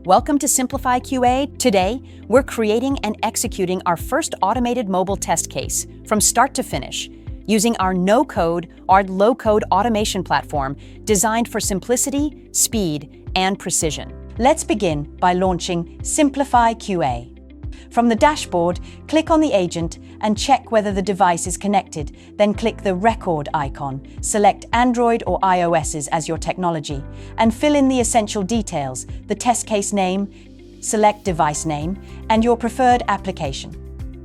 Welcome to SimplifyQA. Today, we're creating and executing our first automated mobile test case from start to finish, using our no-code or low-code automation platform designed for simplicity, speed, and precision. Let's begin by launching SimplifyQA. From the dashboard, click on the agent and check whether the device is connected. Then click the record icon, select Android or iOS as your technology, and fill in the essential details, the test case name, select device name, and your preferred application.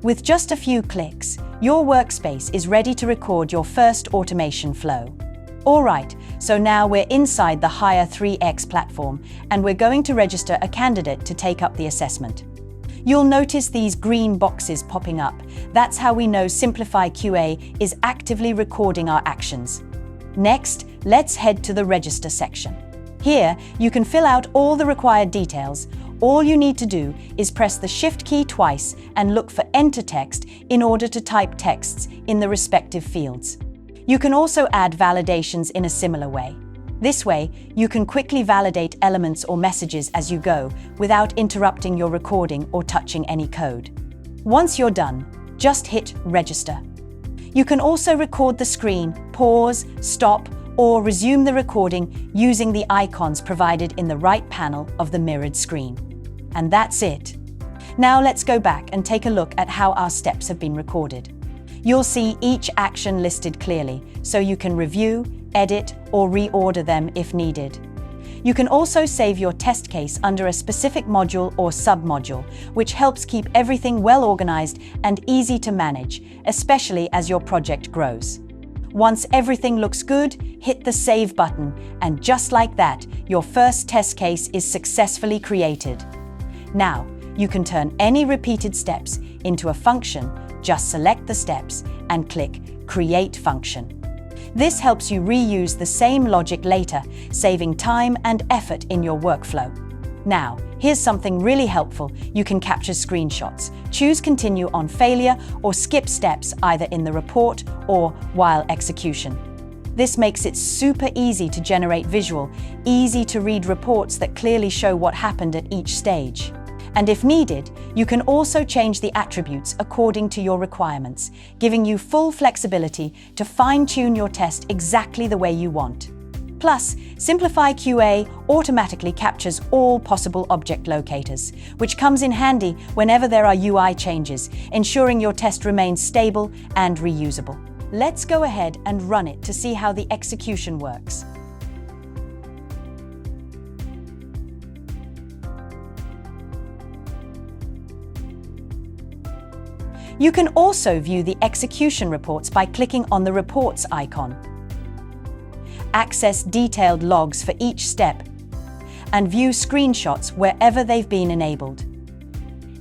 With just a few clicks, your workspace is ready to record your first automation flow. Alright, so now we're inside the Hire 3X platform, and we're going to register a candidate to take up the assessment. You'll notice these green boxes popping up. That's how we know SimplifyQA is actively recording our actions. Next, let's head to the Register section. Here, you can fill out all the required details. All you need to do is press the Shift key twice and look for Enter Text in order to type texts in the respective fields. You can also add validations in a similar way. This way, you can quickly validate elements or messages as you go without interrupting your recording or touching any code. Once you're done, just hit Register. You can also record the screen, pause, stop, or resume the recording using the icons provided in the right panel of the mirrored screen. And that's it. Now let's go back and take a look at how our steps have been recorded. You'll see each action listed clearly, so you can review, edit, or reorder them if needed. You can also save your test case under a specific module or sub-module, which helps keep everything well organized and easy to manage, especially as your project grows. Once everything looks good, hit the Save button, and just like that, your first test case is successfully created. Now, you can turn any repeated steps into a function. Just select the steps and click Create Function. This helps you reuse the same logic later, saving time and effort in your workflow. Now, here's something really helpful. You can capture screenshots. Choose Continue on Failure or skip steps either in the report or while execution. This makes it super easy to generate visual, easy-to-read reports that clearly show what happened at each stage. And if needed, you can also change the attributes according to your requirements, giving you full flexibility to fine-tune your test exactly the way you want. Plus, SimplifyQA automatically captures all possible object locators, which comes in handy whenever there are UI changes, ensuring your test remains stable and reusable. Let's go ahead and run it to see how the execution works. You can also view the execution reports by clicking on the Reports icon. Access detailed logs for each step and view screenshots wherever they've been enabled.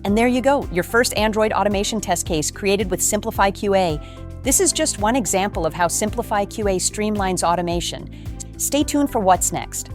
And there you go, your first Android automation test case created with SimplifyQA. This is just one example of how SimplifyQA streamlines automation. Stay tuned for what's next.